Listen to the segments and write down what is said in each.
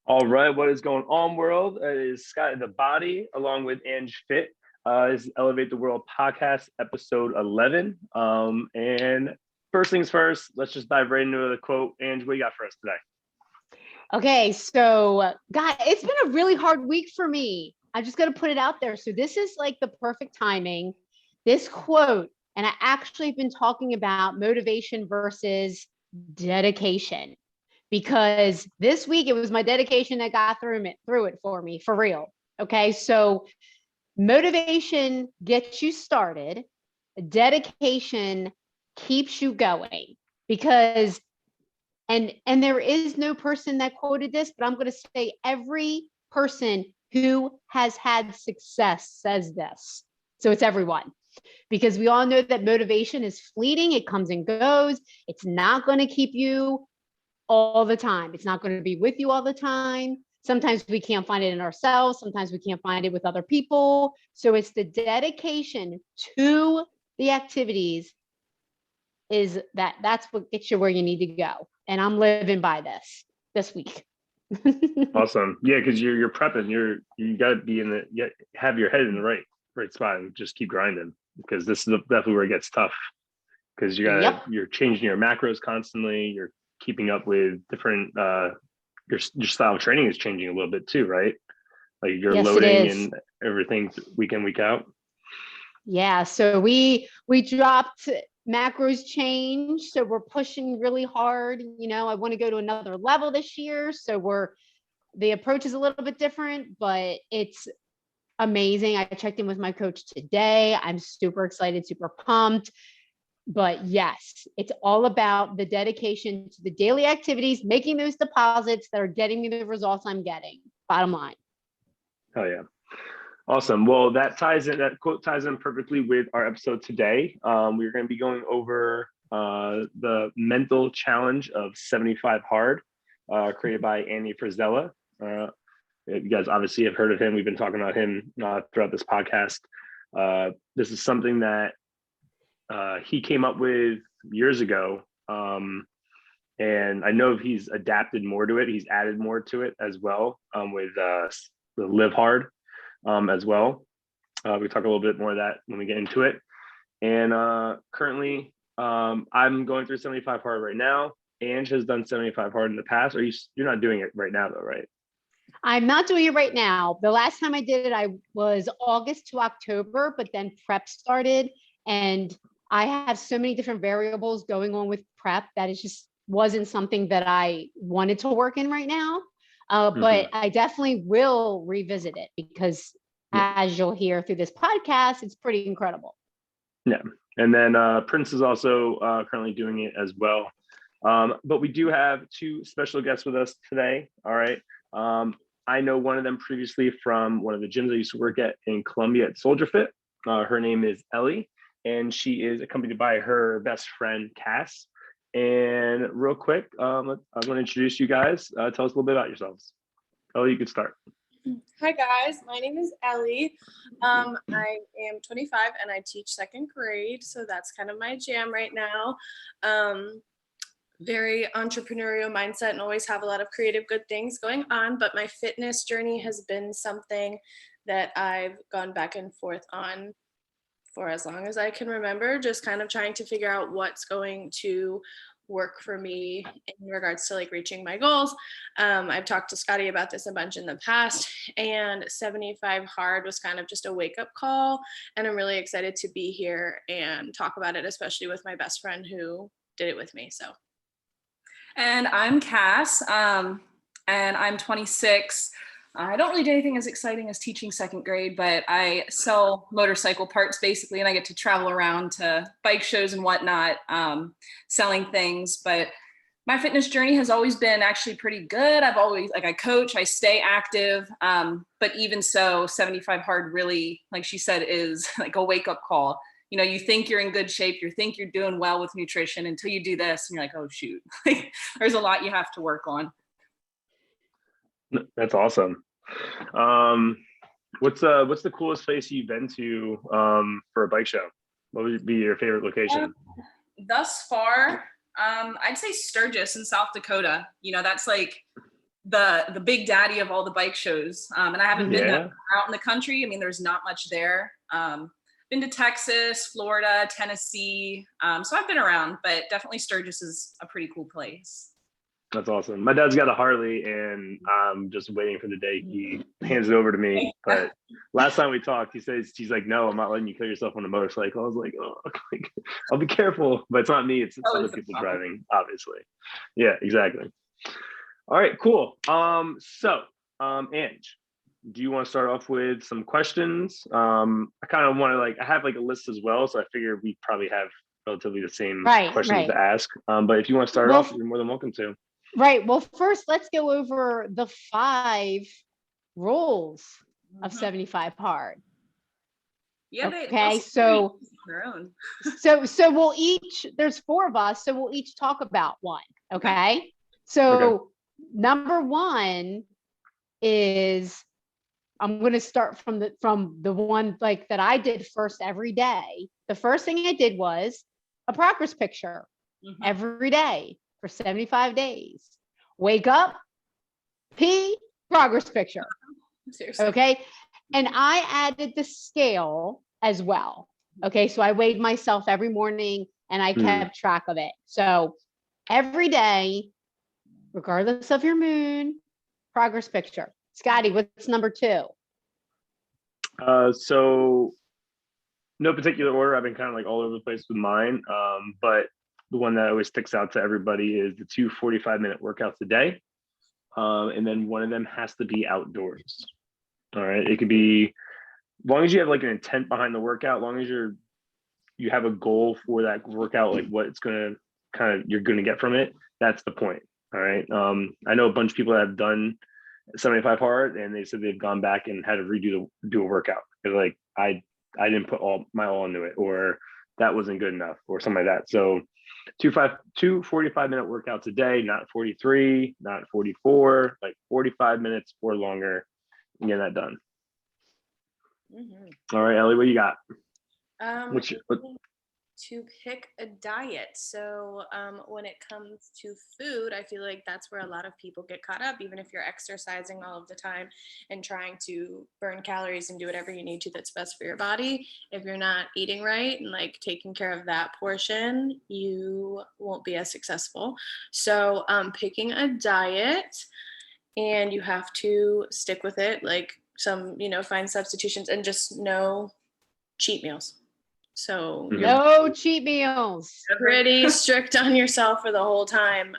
All right, what is going on, world? It is Scott in the Body, along with Ange Fit. This is Elevate the World podcast, episode 11. And first things first, let's just dive right into the quote. Ange, what you got for us today? Okay, so God, it's been a really hard week for me. I'm just going to put it out there. So this is like the perfect timing. This quote, and I actually have been talking about motivation versus dedication because this week it was my dedication that got through it for me, for real. Okay, so motivation gets you started, dedication keeps you going because and there is no person that quoted this, but I'm going to say every person who has had success says this. So it's everyone, because we all know that motivation is fleeting. It comes and goes. It's not going to keep you all the time. It's not going to be with you all the time. Sometimes we can't find it in ourselves. Sometimes we can't find it with other people. So it's the dedication to the activities that's what gets you where you need to go. And I'm living by this week. Awesome. Yeah, because you're prepping. You got to be have your head in the right spot and just keep grinding, because this is definitely where it gets tough, because you're changing your macros constantly. You're keeping up with different your style of training is changing a little bit too, right? Like you're loading and everything week in, week out. Yeah, so we dropped macros change, so we're pushing really hard. I want to go to another level this year, so the approach is a little bit different, but it's amazing. I checked in with my coach today. I'm super excited, super pumped. But yes, it's all about the dedication to the daily activities, making those deposits that are getting me the results I'm getting. Bottom line. Oh yeah. Awesome. Well, that quote ties in perfectly with our episode today. We're going to be going over the mental challenge of 75 Hard, created by Andy Frisella. You guys obviously have heard of him. We've been talking about him throughout this podcast. This is something that he came up with years ago. And I know he's adapted more to it. He's added more to it as well, with the Live Hard as well. We talk a little bit more of that when we get into it. And currently, I'm going through 75 Hard right now. Ange has done 75 Hard in the past. You're not doing it right now though, right? I'm not doing it right now. The last time I did it, I was August to October, but then prep started, and I have so many different variables going on with prep that it just wasn't something that I wanted to work in right now. But I definitely will revisit it because as you'll hear through this podcast, it's pretty incredible. Yeah. And then Prince is also currently doing it as well. But we do have two special guests with us today. All right. I know one of them previously from one of the gyms I used to work at in Columbia at Soldier Fit. Her name is Ellie, and she is accompanied by her best friend, Cass. And real quick, I'm going to introduce you guys. Tell us a little bit about yourselves. Ellie, you could start. Hi guys, my name is Ellie. I am 25 and I teach second grade, so that's kind of my jam right now. Very entrepreneurial mindset and always have a lot of creative good things going on, but my fitness journey has been something that I've gone back and forth on for as long as I can remember, just kind of trying to figure out what's going to work for me in regards to like reaching my goals. I've talked to Scotty about this a bunch in the past, and 75 Hard was kind of just a wake-up call, and I'm really excited to be here and talk about it, especially with my best friend who did it with me. And I'm Cass, and I'm 26. I don't really do anything as exciting as teaching second grade, but I sell motorcycle parts basically, and I get to travel around to bike shows and whatnot, selling things. But my fitness journey has always been actually pretty good. I coach, I stay active. But even so, 75 Hard really, like she said, is like a wake-up call. You think you're in good shape, you think you're doing well with nutrition until you do this and you're like, oh shoot, there's a lot you have to work on. That's awesome. What's the coolest place you've been to for a bike show? What would be your favorite location? Thus far, I'd say Sturgis in South Dakota. That's like the big daddy of all the bike shows. And I haven't been that Yeah. far out in the country. I mean, there's not much there. Been to Texas, Florida, Tennessee. So I've been around, but definitely Sturgis is a pretty cool place. That's awesome. My dad's got a Harley, and I'm just waiting for the day he hands it over to me. But last time we talked, he's like, "No, I'm not letting you kill yourself on a motorcycle." I was like, "Oh, like, I'll be careful," but it's not me; it's Oh, other it's the people problem. driving, obviously. Yeah, exactly. All right, cool. Ange, do you want to start off with some questions? I kind of want to I have like a list as well, so I figure we probably have relatively the same Right, questions right. to ask. But if you want to start Well, off, you're more than welcome to. Right. Well, first, let's go over the 5 rules of Mhm. 75 hard. Yeah, Okay, so on their own. so we'll each, there's 4 of us, so we'll each talk about one. Okay. So number 1 is, I'm going to start from the one like that I did first every day. The first thing I did was a progress picture Mhm. every day for 75 days. Wake up, pee, progress picture. Seriously. Okay. And I added the scale as well. Okay. So I weighed myself every morning and I kept track of it. So every day, regardless of your moon, progress picture. Scotty, what's number 2? So no particular order. I've been kind of like all over the place with mine. But the one that always sticks out to everybody is the 2 45-minute workouts a day. And then one of them has to be outdoors. All right. It could be, as long as you have like an intent behind the workout, as long as you have a goal for that workout, like what it's gonna you're gonna get from it. That's the point. All right. I know a bunch of people that have done 75 hard, and they said they've gone back and had to do a workout. They're like, I didn't put all into it, or that wasn't good enough, or something like that. So 2 45-minute workouts a day, not 43, not 44, like 45 minutes or longer, and get that done. Mhm. All right, Ellie, what you got? I think to pick a diet. So when it comes to food, I feel like that's where a lot of people get caught up, even if you're exercising all of the time and trying to burn calories and do whatever you need to that's best for your body. If you're not eating right and like taking care of that portion, you won't be as successful. So picking a diet, and you have to stick with it, like find substitutions and just no cheat meals. So Mhm. you're No cheat meals. pretty strict on yourself for the whole time.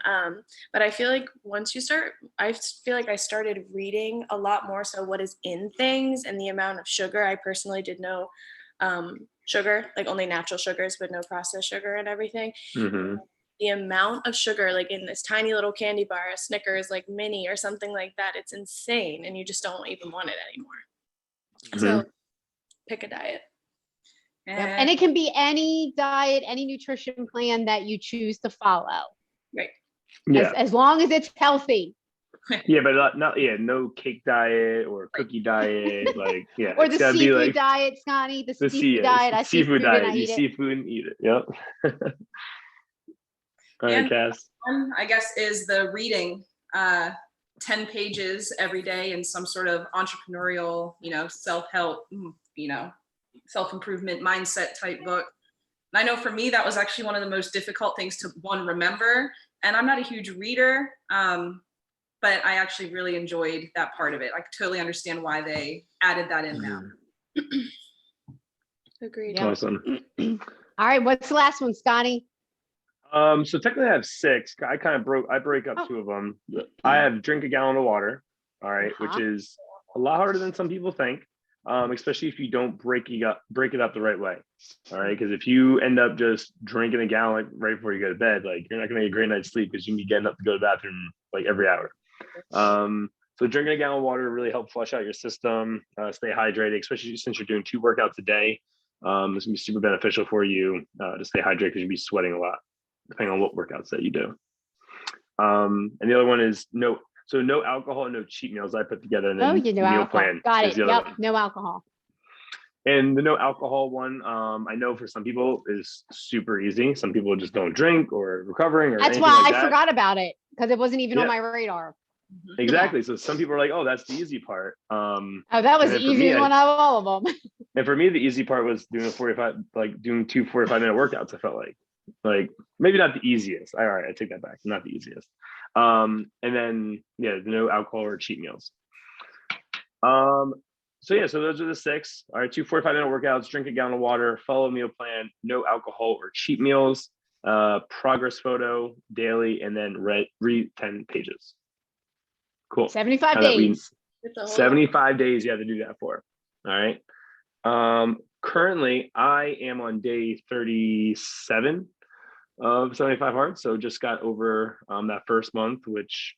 But I feel like once you start, I feel like I started reading a lot more. So what is in things and the amount of sugar. I personally did no sugar, like only natural sugars, but no processed sugar and everything. Mhm. The amount of sugar, like in this tiny little candy bar, a Snickers, like mini or something like that, it's insane. And you just don't even want it anymore. So pick a diet. Yep. And it can be any diet, any nutrition plan that you choose to follow. Right. Yeah. As long as it's healthy. Yeah, but no cake diet or cookie diet, like Or it's the gotta be seafood like diet, Scotty, the the seafood diet. I see seafood food and diet. I You eat it. seafood and eat it. Yep. All right, And Cass. one, I guess, is the reading 10 pages every day in some sort of entrepreneurial, self-help, self-improvement mindset type book. And I know for me, that was actually one of the most difficult things to remember. And I'm not a huge reader, but I actually really enjoyed that part of it. I totally understand why they added that in now. Agreed. Yeah. Awesome. All right. What's the last one, Scotty? So technically I have 6. I break up 2 of them. I have drink a gallon of water. All right, which is a lot harder than some people think. Especially if you don't break it up the right way. All right, because if you end up just drinking a gallon right before you go to bed, like you're not gonna get a great night's sleep because you're gonna be getting up to go to the bathroom like every hour. So drinking a gallon of water really helps flush out your system, stay hydrated, especially since you're doing 2 workouts a day. It's gonna be super beneficial for you to stay hydrated because you'll be sweating a lot, depending on what workouts that you do. And the other one is no alcohol and no cheat meals I put together, and then no meal alcohol. plan. Got is it. the other Yep. one. No alcohol. And the no alcohol one, I know for some people is super easy. Some people just don't drink or recovering or That's anything why like I that. forgot about it, because it wasn't even on my radar. Exactly. So some people are like, oh, that's the easy part. Oh, that was And the then for me, easiest one out of all of them. And for me, the easy part was doing doing 2 45-minute workouts. I felt like maybe not the easiest. All right, I take that back. Not the easiest. And then no alcohol or cheat meals. So those are the 6. All right, 2 45-minute workouts, drink a gallon of water, follow a meal plan, no alcohol or cheat meals, progress photo daily, and then read 10 pages. Cool. 75 Now that days. It's a whole lot. 75 days you have to do that for. All right. Currently I am on day 37 of 75 hard. So just got over that first month, which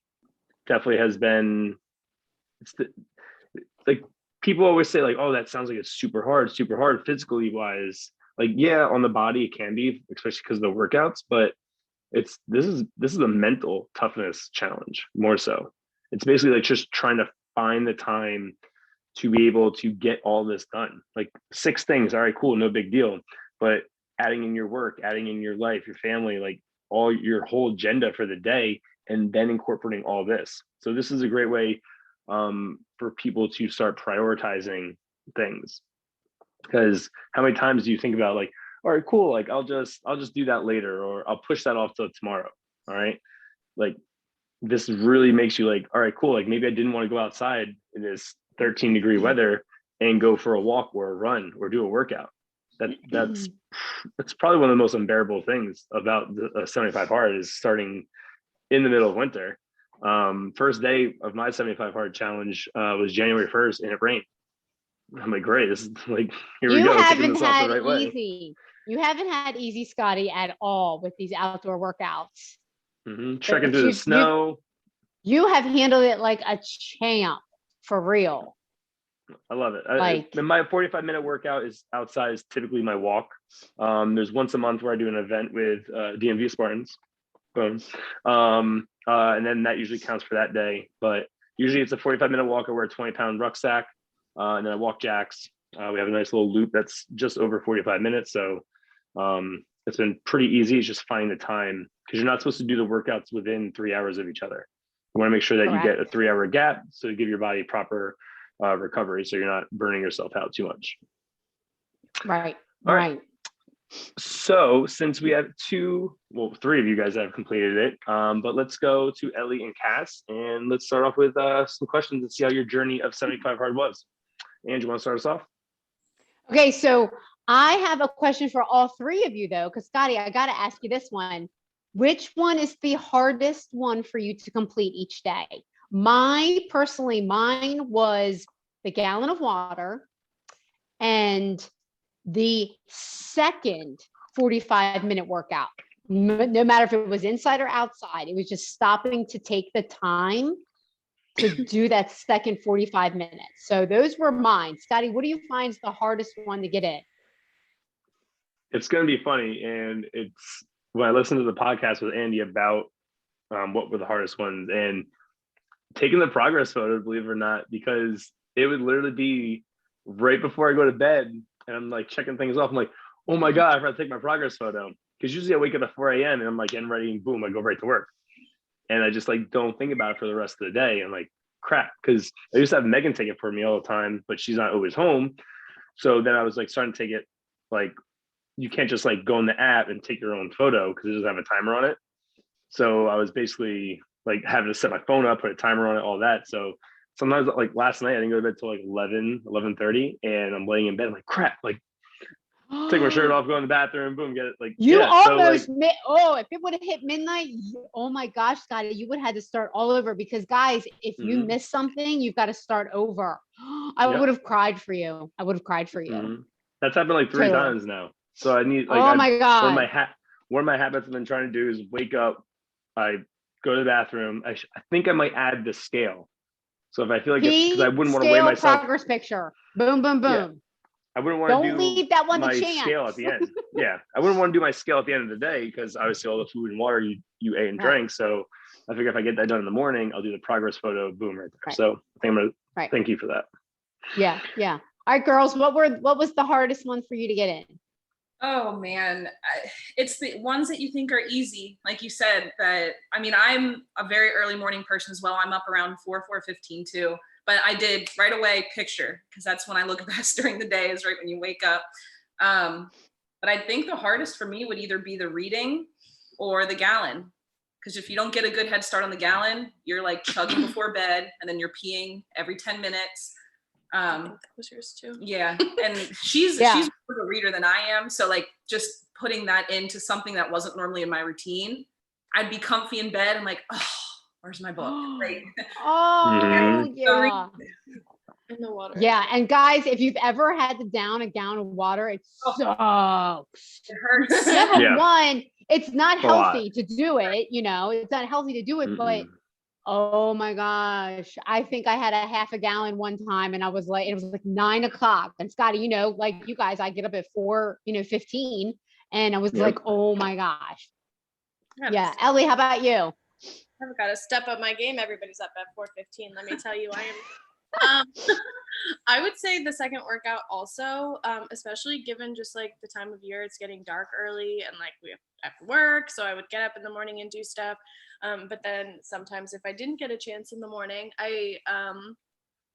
definitely has been, like people always say like, oh, that sounds like it's super hard physically wise. Like, yeah, on the body it can be, especially because of the workouts, but this is a mental toughness challenge more so. It's basically like just trying to find the time to be able to get all this done. Like 6 things, all right, cool, no big deal. But adding in your work, adding in your life, your family, like all your whole agenda for the day, and then incorporating all this. So this is a great way for people to start prioritizing things. Because how many times do you think about like, all right, cool, like I'll just do that later, or I'll push that off till tomorrow. All right. Like this really makes you like, all right, cool. Like maybe I didn't want to go outside in this 13-degree weather and go for a walk or a run or do a workout. That's probably one of the most unbearable things about the 75 hard is starting in the middle of winter. First day of my 75 hard challenge was January 1st and it rained. I'm like, great, this is like, here we go, kicking this off the right way. Easy. You haven't had easy, Scotty, at all with these outdoor workouts. Trekking through the snow. You have handled it like a champ, for real. I love it. My 45-minute workout is outside is typically my walk. There's once a month where I do an event with DMV Spartans. Boom. And then that usually counts for that day. But usually it's a 45-minute walk. I wear a 20-pound rucksack. And then I walk jacks. We have a nice little loop that's just over 45 minutes. So it's been pretty easy. It's just finding the time because you're not supposed to do the workouts within 3 hours of each other. You want to make sure that Correct. you get a 3-hour gap so to give your body proper recovery so you're not burning yourself out too much. Right. All right. So since we have 3 of you guys that have completed it, but let's go to Ellie and Cass and let's start off with some questions and see how your journey of 75 hard was. Ange, you want to start us off? Okay, so I have a question for all 3 of you though, because Scotty, I got to ask you this one. Which one is the hardest one for you to complete each day? Mine was the gallon of water and the second 45-minute workout. No matter if it was inside or outside, it was just stopping to take the time to do that second 45 minutes. So those were mine. Scotty, what do you find is the hardest one to get in? It's going to be funny. And it's when I listened to the podcast with Andy about what were the hardest ones and taking the progress photo, believe it or not, because it would literally be right before I go to bed and I'm like checking things off. I'm like, oh my God, I forgot to take my progress photo. Because usually I wake up at 4 a.m. and I'm like getting ready and boom, I go right to work. And I just like don't think about it for the rest of the day. And like, crap, because I used to have Megan take it for me all the time, but she's not always home. So then I was like starting to take it, like you can't just like go in the app and take your own photo because it doesn't have a timer on it. So I was basically like having to set my phone up, put a timer on it, all that. So sometimes like last night I didn't go to bed till like 11:30 and I'm laying in bed. I'm like, crap, like take my shirt off, go in the bathroom, boom, get it. Like if it would have hit midnight, oh my gosh, Scotty, you would have had to start all over because guys, if you miss something, you've got to start over. I would have cried for you. That's happened like 3 times now. So I need like, my God. One of my habits I've been trying to do is wake up, I go to the bathroom. I think I might add the scale. So if I feel like because I wouldn't want to weigh myself. Progress picture. Boom, boom, boom. Yeah. I wouldn't want to leave that one my to chance. scale at the end. Yeah, I wouldn't want to do my scale at the end of the day because obviously all the food and water you ate and drank. So I figure if I get that done in the morning, I'll do the progress photo, boom, right there. Right. So I think I'm gonna thank you for that. Yeah. All right, girls, what was the hardest one for you to get in? Oh man, it's the ones that you think are easy, like you said. That I mean, I'm a very early morning person as well. I'm up around 4:15 too. But I did right away picture because that's when I look best during the day, is right when you wake up. Um, but I think the hardest for me would either be the reading or the gallon. Because if you don't get a good head start on the gallon, you're like chugging before bed, and then you're peeing every 10 minutes. I think that was yours too. Yeah, and she's Yeah. she's more of a reader than I am, so like just putting that into something that wasn't normally in my routine, I'd be comfy in bed and like, oh, where's my book? Like, Oh, yeah. In the water. Yeah. And guys, if you've ever had to down a gallon of water, it Oh. sucks. it hurts. Number Yeah. one, it's not A lot. healthy to do it, it's not healthy to do it, but Mm-mm. oh my gosh, I think I had a half a gallon one time and I was like, it was like 9 o'clock. And Scotty, like you guys, I get up at 4:15 and I was Yep. like, oh my gosh. I gotta Yeah. Ellie, how about you? I've got to step up my game. Everybody's up at 4:15. Let me tell you, I am. I would say the second workout also, especially given just like the time of year, it's getting dark early and like we have to work. So I would get up in the morning and do stuff. But then sometimes if I didn't get a chance in the morning, I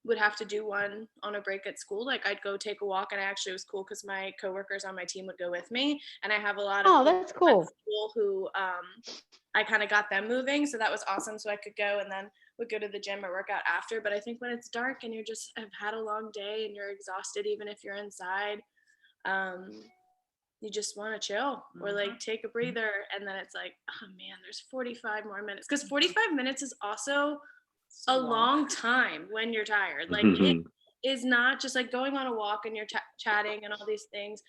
would have to do one on a break at school. Like I'd go take a walk, and it was cool because my coworkers on my team would go with me, and I have a lot of Oh, people that's at cool. school who I kind of got them moving, so that was awesome. So I could go and then would go to the gym or work out after. But I think when it's dark and you're just have had a long day and you're exhausted, even if you're inside, you just want to chill or like take a breather, and then it's like, oh man, there's 45 more minutes, because 45 minutes is also a long time when you're tired. Like it is not just like going on a walk and you're chatting and all these things.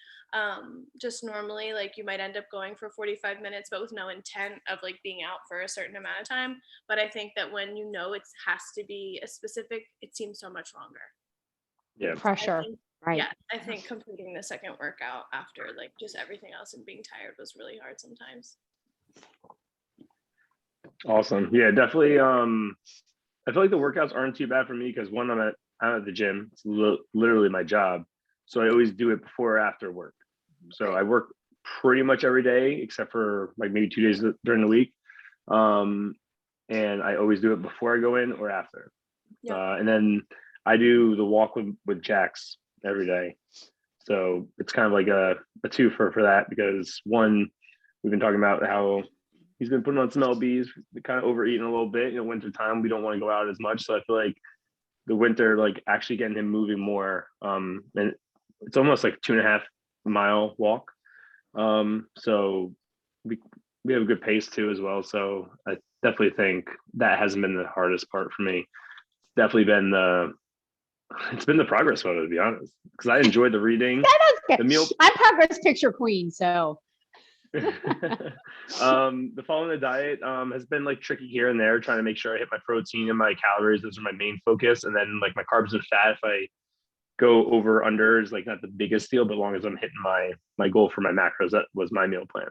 Just normally, like you might end up going for 45 minutes, but with no intent of like being out for a certain amount of time. But I think that when it has to be a specific, it seems so much longer. Yeah. Pressure. Right. Yeah, I think completing the second workout after like just everything else and being tired was really hard sometimes. Awesome. Yeah, definitely. I feel like the workouts aren't too bad for me because one, I'm at the gym. It's literally my job, so I always do it before or after work. So I work pretty much every day except for like maybe 2 days during the week, and I always do it before I go in or after. Yeah. And then I do the walk with Jax every day. So it's kind of like a twofer for that, because one, we've been talking about how he's been putting on some lbs, kind of overeating a little bit. Winter time, we don't want to go out as much, so I feel like the winter, like actually getting him moving more, and it's almost like 2.5 mile walk, so we have a good pace too as well. So I definitely think that hasn't been the hardest part for me. Definitely been it's been the progress photo, to be honest, because I enjoyed the reading. The meal. I'm progress picture queen, so The following the diet has been like tricky here and there, trying to make sure I hit my protein and my calories. Those are my main focus, and then like my carbs and fat, if I go over under, is like not the biggest deal, but as long as I'm hitting my goal for my macros, that was my meal plan.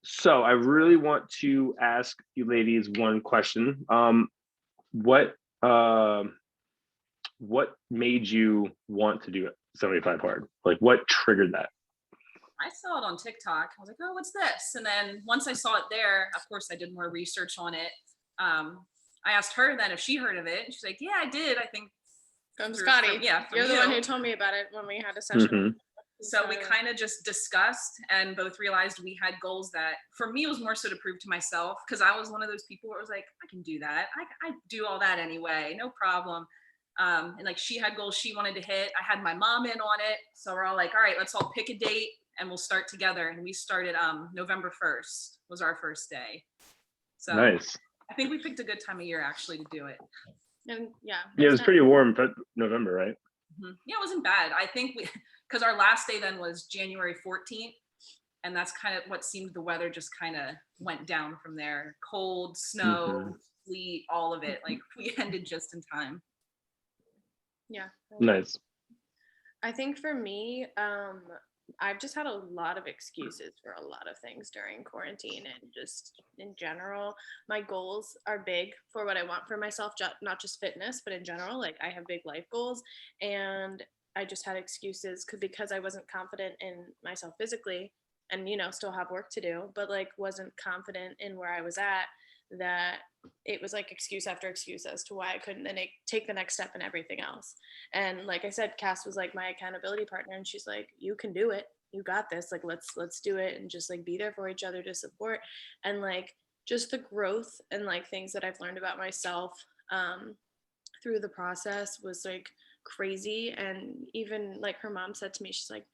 So I really want to ask you ladies one question. What made you want to do 75 hard? Like what triggered that? I saw it on TikTok. I was like, oh, what's this? And then once I saw it there, of course, I did more research on it. I asked her then if she heard of it. And she's like, yeah, I did. I think From Scotty. From You're the you. one who told me about it when we had a session. Mhm. So we kind of just discussed and both realized we had goals that for me was more so to prove to myself, because I was one of those people where it was like, I can do that. I do all that anyway, no problem. And like she had goals she wanted to hit. I had my mom in on it. So we're all like, all right, let's all pick a date and we'll start together. And we started November 1st was our first day. So Nice. I think we picked a good time of year actually to do it. And yeah. Yeah, it was pretty warm for November, right? Yeah, it wasn't bad. I think because our last day then was January 14th. And that's kind of what seemed, the weather just kind of went down from there. Cold, snow, sleet, all of it. Like we ended just in time. Yeah. Nice. I think for me, I've just had a lot of excuses for a lot of things during quarantine, and just in general, my goals are big for what I want for myself, not just fitness, but in general. Like I have big life goals, and I just had excuses because I wasn't confident in myself physically, and still have work to do, but like wasn't confident in where I was at, that it was like excuse after excuse as to why I couldn't then take the next step in everything else. And like I said, Cass was like my accountability partner, and she's like, you can do it, you got this, like let's do it, and just like be there for each other to support. And like just the growth and like things that I've learned about myself through the process was like crazy. And even like her mom said to me, she's like,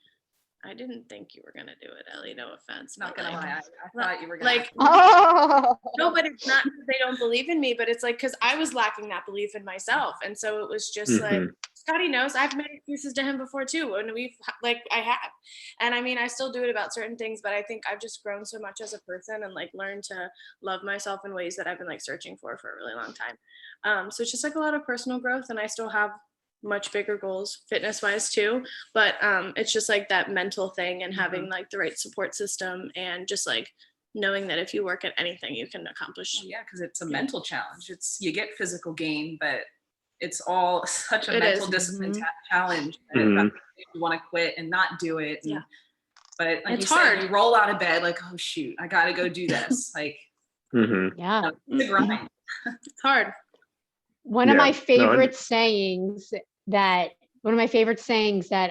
I didn't think you were gonna do it, Ellie. No offense. Not but, gonna like, lie, I thought you were gonna. like Oh, no, but it's not because they don't believe in me, but it's like because I was lacking that belief in myself. And so it was just like Scotty knows I've made excuses to him before too. And I have. And I mean, I still do it about certain things, but I think I've just grown so much as a person and like learned to love myself in ways that I've been like searching for a really long time. So it's just like a lot of personal growth, and I still have much bigger goals fitness wise too, but it's just like that mental thing and having like the right support system, and just like knowing that if you work at anything you can accomplish. Yeah, because it's a mental challenge. You get physical gain, but it's all such a mental discipline challenge. You want to quit and not do it. And, but like it's hard. You roll out of bed like, oh shoot, I got to go do this. Like, yeah, it's a grind. It's hard. One of my favorite sayings that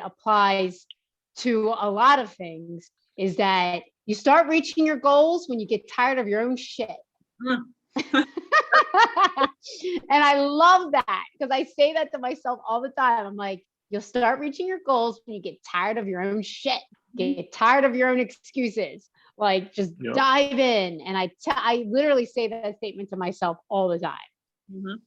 applies to a lot of things is that you start reaching your goals when you get tired of your own shit. And I love that because I say that to myself all the time. I'm like, you'll start reaching your goals when you get tired of your own shit, get tired of your own excuses. Like, just dive in. And I literally say that statement to myself all the time.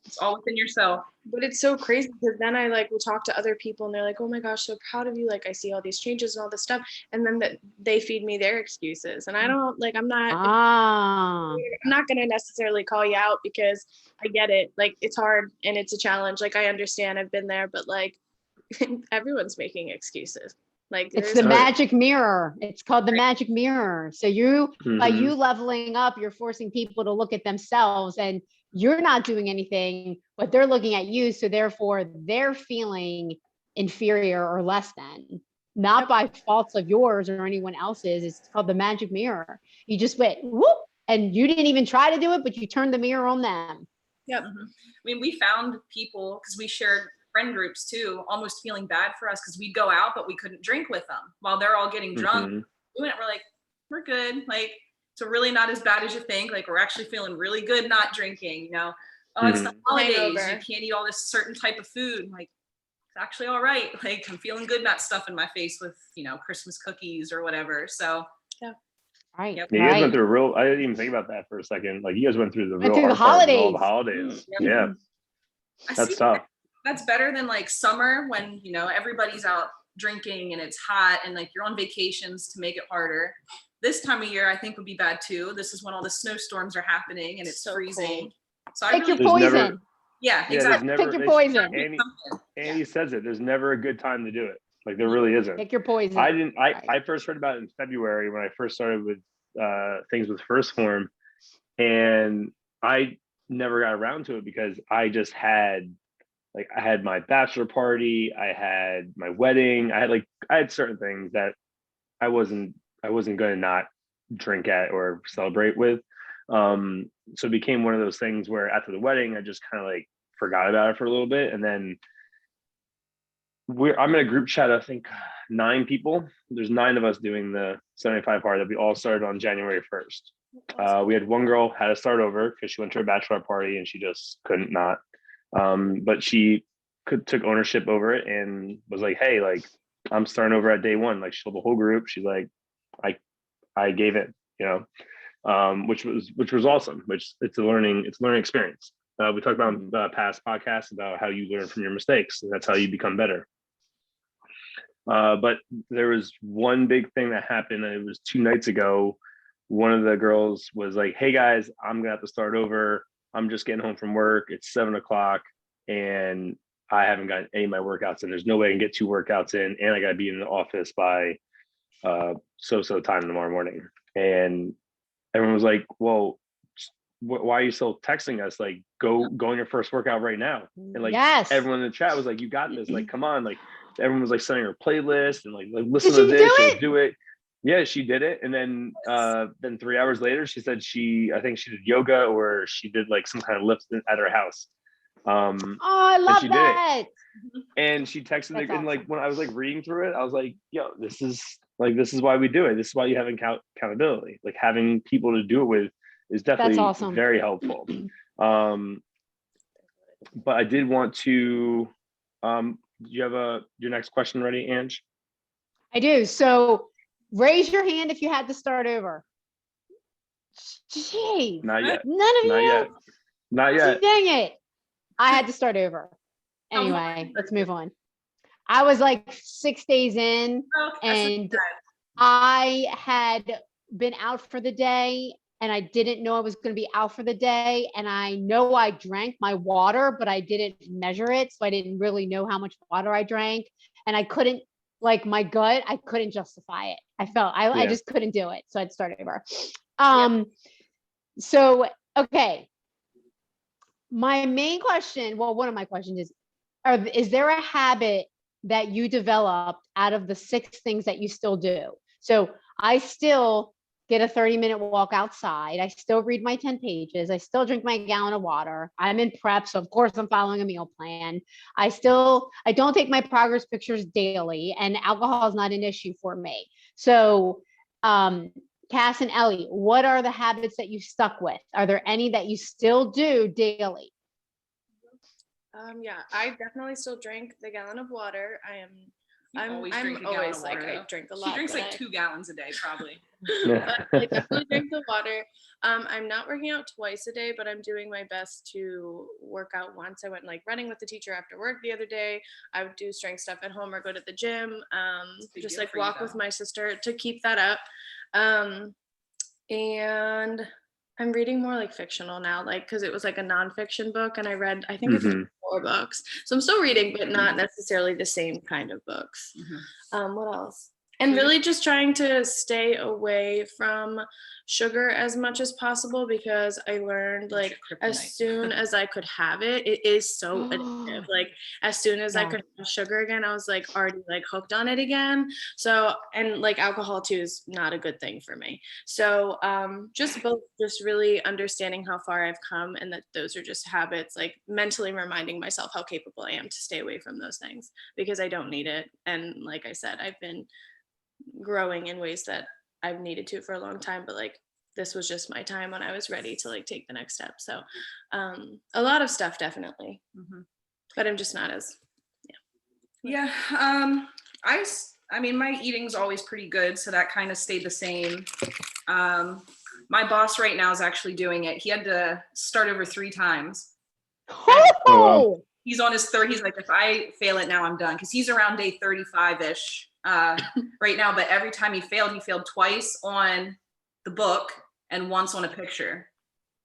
It's all within yourself. But it's so crazy because then I like will talk to other people and they're like, oh my gosh, so proud of you. Like, I see all these changes and all this stuff. And then they feed me their excuses. And I don't like, I'm not going to necessarily call you out because I get it. Like, it's hard and it's a challenge. Like, I understand, I've been there, but like everyone's making excuses. Like, it's the magic mirror. It's called the magic mirror. So by you leveling up, you're forcing people to look at themselves, and you're not doing anything, but they're looking at you. So therefore they're feeling inferior or less than, not by faults of yours or anyone else's. It's called the magic mirror. You just went whoop, and you didn't even try to do it, but you turned the mirror on them. Yep. I mean, we found people, because we shared friend groups too, almost feeling bad for us because we'd go out, but we couldn't drink with them while they're all getting drunk. We're like, we're good. Like, so really not as bad as you think. Like, we're actually feeling really good not drinking, Oh, it's the holidays. You can't eat all this certain type of food. Like, it's actually all right. Like, I'm feeling good not stuffing my face with, Christmas cookies or whatever. So right. Yep. Yeah, you guys went through I didn't even think about that for a second. Like, you guys went through the holidays. All the holidays. Yeah. That's tough. That's better than like summer when, everybody's out drinking and it's hot and like you're on vacations to make it harder. This time of year, I think would be bad too. This is when all the snowstorms are happening and it's so freezing. Cold. So pick your poison. Exactly. Pick your poison. Andy says it. There's never a good time to do it. Like, there really isn't. Pick your poison. I first heard about it in February when I first started with things with First Form, and I never got around to it because I just had I had my bachelor party, I had my wedding, I had certain things that I wasn't going to not drink at or celebrate with. So it became one of those things where after the wedding, I just kind of like forgot about it for a little bit. And then I'm in a group chat, I think 9 people. There's 9 of us doing the 75 hard that we all started on January 1st. We had one girl had to start over because she went to her bachelor party and she just couldn't not. But she took ownership over it and was like, hey, like, I'm starting over at day one. Like, she told the whole group, she's like, I gave it, which was awesome, it's a learning experience. We talked about past podcasts about how you learn from your mistakes, and that's how you become better. But there was one big thing that happened, and it was 2 nights ago. One of the girls was like, hey guys, I'm gonna have to start over. I'm just getting home from work. It's 7:00 and I haven't gotten any of my workouts in. There's no way I can get 2 workouts in, and I gotta be in the office by so time tomorrow morning. And everyone was like, well, why are you still texting us? Like, go on your first workout right now. And like, everyone in the chat was like, you got this. Like, come on, like, everyone was like sending her playlist and like listen Did to she this, do she'll it? do it. Yeah, she did it. And then 3 hours later, she said I think she did yoga or she did like some kind of lift at her house. Oh, I And love she did it. that. And she texted me, That's and like awesome. when I was like reading through it, I was like, yo, this is why we do it. This is why you have accountability. Like having people to do it with is definitely awesome. very helpful. But I did want to, do you have your next question ready, Ange? I do. So raise your hand if you had to start over. Jeez, Not yet. none of Not you. yet. Not yet. Dang it. I had to start over. Anyway, let's move on. I was like 6 days in and I had been out for the day and I didn't know I was going to be out for the day. And I know I drank my water, but I didn't measure it. So I didn't really know how much water I drank. And I couldn't, like my gut, I couldn't justify it. I just couldn't do it. So I'd start over. So, okay. My main question, well, one of my questions is there a habit that you developed out of the 6 things that you still do? So I still get a 30-minute walk outside. I still read my 10 pages. I still drink my gallon of water. I'm in prep. So of course I'm following a meal plan. I don't take my progress pictures daily and alcohol is not an issue for me. So, Cass and Ellie, what are the habits that you stuck with? Are there any that you still do daily? Yeah, I definitely still drink the gallon of water. I'm always drink a gallon of water, like, I though. drink a lot. She drinks but like 2 gallons a day, probably. but I definitely drink the water. I'm not working out twice a day, but I'm doing my best to work out once. I went like running with the teacher after work the other day. I would do strength stuff at home or go to the gym. Just like walk with my sister to keep that up. And I'm reading more like fictional now, like because it was like a nonfiction book, and I read I think I finished 4 books. So I'm still reading, but not necessarily the same kind of books. What else? And really just trying to stay away from sugar as much as possible because I learned like as soon as I could have it, it is so addictive. Like as soon as I could have sugar again, I was like already like hooked on it again. So, and like alcohol too is not a good thing for me. So just really understanding how far I've come and that those are just habits, like mentally reminding myself how capable I am to stay away from those things because I don't need it. And like I said, I've been growing in ways that I've needed to for a long time, but like this was just my time when I was ready to like take the next step. So a lot of stuff definitely, but I'm just not as I mean my eating's always pretty good, so that kind of stayed the same. My boss right now is actually doing it. He had to start over 3 times. Oh, he's on his third. He's like, if I fail it now, I'm done. Because he's around day 35-ish right now. But every time he failed twice on the book and once on a picture.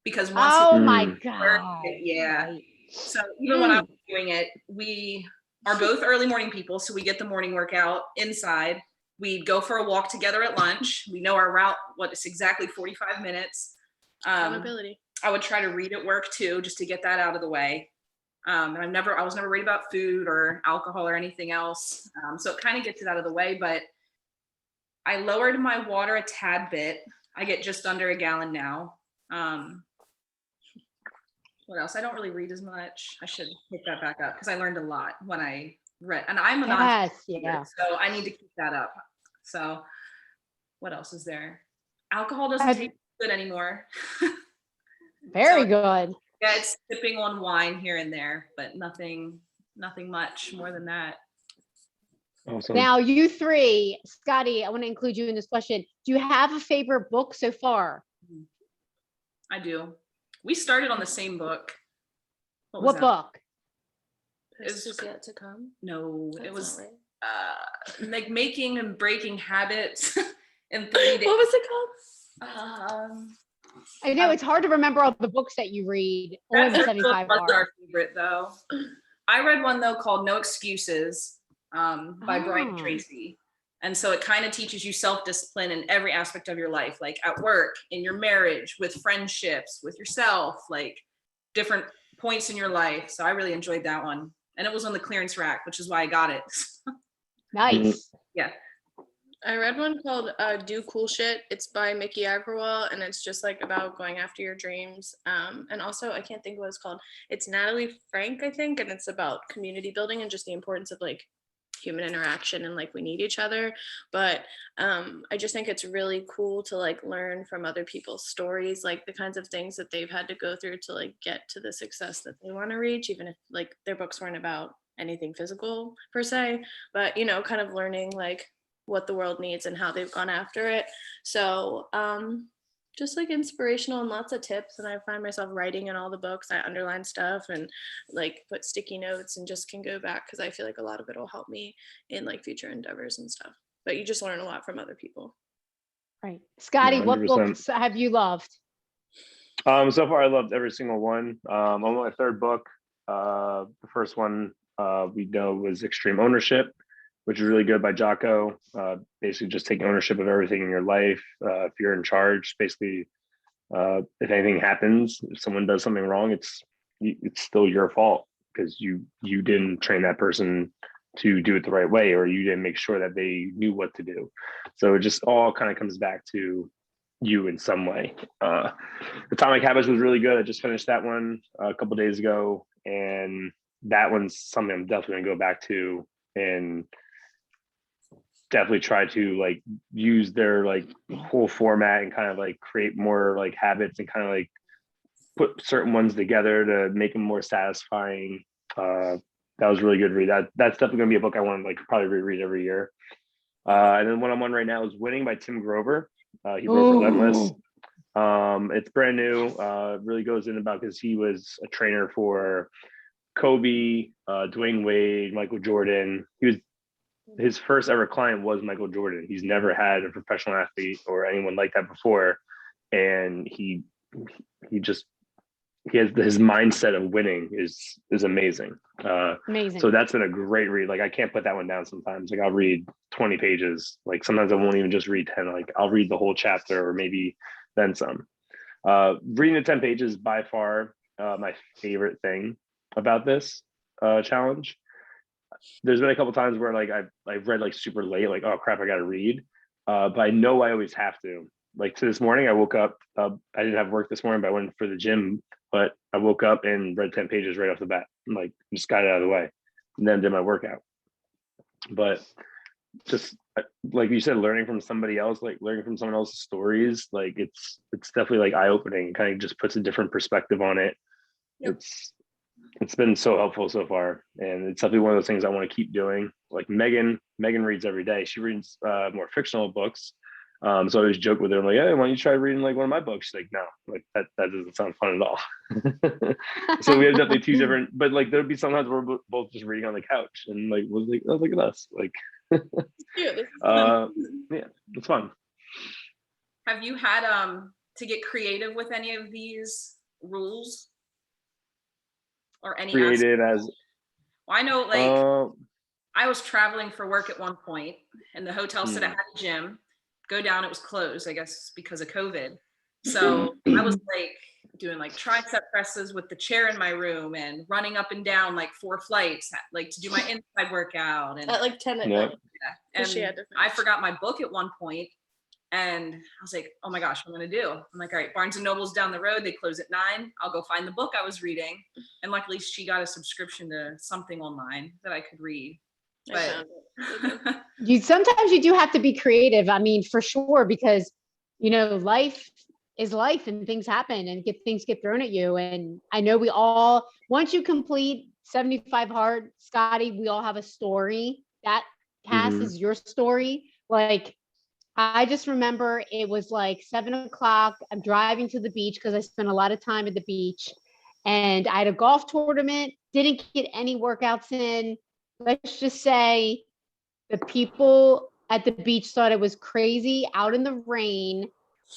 Because once my God. Yeah. So even when I was doing it, we are both early morning people. So we get the morning workout inside. We'd go for a walk together at lunch. We know our route, it's exactly 45 minutes. accountability. I would try to read at work too, just to get that out of the way. And I was never worried about food or alcohol or anything else. So it kind of gets it out of the way, but I lowered my water a tad bit. I get just under a gallon now. What else? I don't really read as much. I should pick that back up because I learned a lot when I read, and I'm a non-reader, so I need to keep that up. So what else is there? Alcohol doesn't taste good anymore. Very good. Yeah, it's sipping on wine here and there, but nothing much more than that. Awesome. Now, you 3, Scotty, I want to include you in this question. Do you have a favorite book so far? I do. We started on the same book. What book? This is yet to come. No, it was right. like Making and Breaking Habits in 30 days. What was it called? I know it's hard to remember all the books that you read. Only the 75 was are. our favorite though. I read one though called No Excuses by Brian Tracy. And so it kind of teaches you self-discipline in every aspect of your life, like at work, in your marriage, with friendships, with yourself, like different points in your life. So I really enjoyed that one. and it was on the clearance rack, which is why I got it. Nice. Yeah. I read one called Do Cool Shit. It's by Mickey Agrawal, and it's just like about going after your dreams. And also, I can't think of what it's called. It's Natalie Frank, I think, and it's about community building and just the importance of like human interaction and like we need each other. But I just think it's really cool to like learn from other people's stories, like the kinds of things that they've had to go through to like get to the success that they want to reach, even if like their books weren't about anything physical per se, but you know, kind of learning like what the world needs and how they've gone after it. So just like inspirational and lots of tips. And I find myself writing in all the books. I underline stuff and like put sticky notes and just can go back because I feel like a lot of it will help me in like future endeavors and stuff. But you just learn a lot from other people. Right. Scotty, what 100%. books have you loved? So far I loved every single one. I'm on my third book. The first one we know was Extreme Ownership, which is really good, by Jocko. Basically just taking ownership of everything in your life. If you're in charge, basically, if anything happens, if someone does something wrong, it's still your fault because you didn't train that person to do it the right way, or you didn't make sure that they knew what to do. So it just all kind of comes back to you in some way. Atomic Habits was really good. I just finished that one a couple of days ago, and that one's something I'm definitely gonna go back to and definitely try to like use their like whole format and kind of like create more like habits and kind of like put certain ones together to make them more satisfying. That was really good read. That's definitely gonna be a book I want to like probably reread every year. And then what I'm on right now is Winning by Tim Grover. He wrote Relentless. It's brand new. Really goes in about because he was a trainer for Kobe, Dwayne Wade, Michael Jordan. His first ever client was Michael Jordan. He's never had a professional athlete or anyone like that before, and he has his mindset of winning is amazing. Amazing. So that's been a great read. Like I can't put that one down sometimes. Like I'll read 20 pages. Like sometimes I won't even just read 10. Like I'll read the whole chapter or maybe then some. Reading the 10 pages is by far my favorite thing about this challenge. There's been a couple times where like I've read like super late, like, oh crap, I gotta read. But I know I always have to. Like to this morning, I woke up, I didn't have work this morning, but I went for the gym, but I woke up and read 10 pages right off the bat. Like just got it out of the way and then did my workout. But just like you said, learning from somebody else, like learning from someone else's stories, like it's definitely like eye-opening. It kind of just puts a different perspective on it. Yep. It's been so helpful so far, and it's definitely one of those things I want to keep doing. Like Megan reads every day. She reads more fictional books. So I always joke with her, I'm like, hey, why don't you try reading like one of my books? She's like, no, like that doesn't sound fun at all. So we have definitely two different, but like there'd be sometimes we're both just reading on the couch and like was like, oh, look at us. Like yeah, it's fun. Have you had to get creative with any of these rules? Or any creative as well, I know like I was traveling for work at one point and the hotel said it had a gym. Go down, it was closed, I guess because of COVID. So I was like doing like tricep presses with the chair in my room and running up and down like 4 flights, like to do my inside workout. And at like 10 at night. Yeah. And I forgot my book at one point. And I was like, oh my gosh, what am I gonna do? I'm like, all right, Barnes and Noble's down the road. They close at 9. I'll go find the book I was reading. And luckily she got a subscription to something online that I could read. But sometimes you do have to be creative. I mean, for sure, because you know, life is life and things happen and things get thrown at you. And I know we all, once you complete 75 hard, Scotty, we all have a story. That Cass is your story. Like, I just remember it was like 7 o'clock. I'm driving to the beach because I spent a lot of time at the beach, and I had a golf tournament, didn't get any workouts in. Let's just say the people at the beach thought it was crazy out in the rain,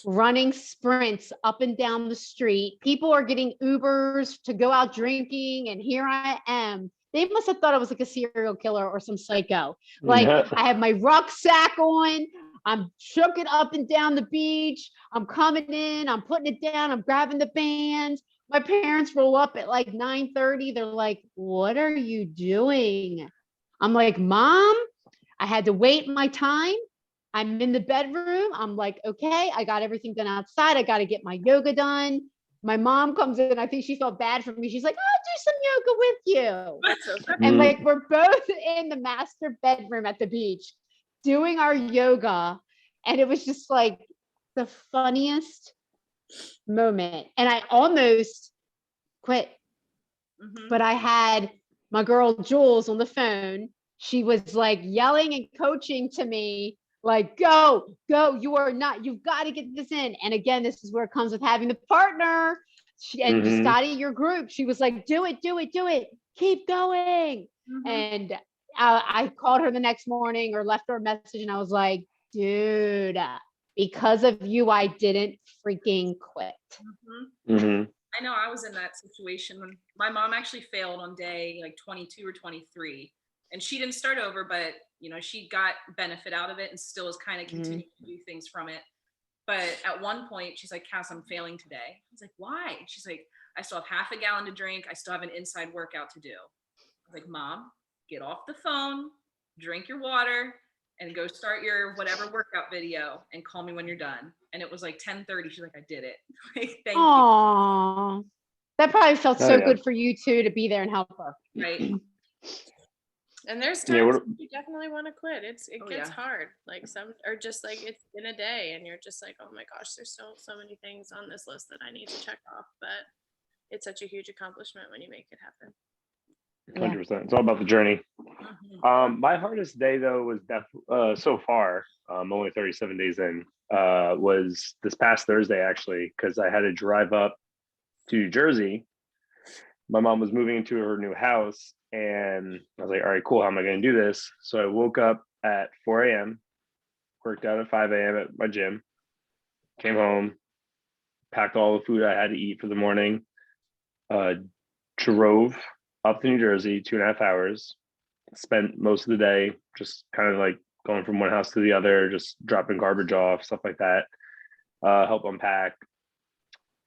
running sprints up and down the street. People are getting Ubers to go out drinking, and here I am. They must have thought I was like a serial killer or some psycho. Like I have my rucksack on. I'm chucking up and down the beach. I'm coming in. I'm putting it down. I'm grabbing the bands. my parents roll up at like 9:30. They're like, what are you doing? I'm like, Mom, I had to wait my time. I'm in the bedroom. I'm like, okay, I got everything done outside. I got to get my yoga done. My mom comes in. I think she felt bad for me. She's like, I'll do some yoga with you. That's so funny. And Mhm. like, we're both in the master bedroom at the beach doing our yoga. And it was just like the funniest moment. And I almost quit, Mhm. but I had my girl Jules on the phone. She was like yelling and coaching to me, like, go, you've got to get this in. And again, this is where it comes with having the partner. And Mhm. Scotty, your group, she was like, do it, keep going. Mhm. And I called her the next morning or left her a message, and I was like, dude, because of you, I didn't freaking quit. Mhm. Mhm. I know I was in that situation when my mom actually failed on day like 22 or 23, and she didn't start over, but she got benefit out of it and still is kind of continuing to do things from it. But at one point she's like, Cass, I'm failing today. I was like, why? She's like, I still have half a gallon to drink. I still have an inside workout to do. I was like, Mom, get off the phone, drink your water, and go start your whatever workout video and call me when you're done. And it was like 10:30. She's like, I did it. Like, thank you. Aww. That probably felt Oh, so yeah. good for you too, to be there and help her. Right. And there's Yeah, times what- you definitely want to quit. It Oh, gets yeah. hard. Like or just like it's in a day and you're just like, oh my gosh, there's so many things on this list that I need to check off. But it's such a huge accomplishment when you make it happen. 100%. It's all about the journey. Mhm. My hardest day though was so far, only 37 days in, was this past Thursday actually, because I had to drive up to New Jersey. My mom was moving into her new house, and I was like, all right, cool. How am I going to do this? So I woke up at 4 a.m., worked out at 5 a.m. at my gym, came home, packed all the food I had to eat for the morning, drove up to New Jersey, 2.5 hours, spent most of the day just kind of like going from one house to the other, just dropping garbage off, stuff like that, help unpack.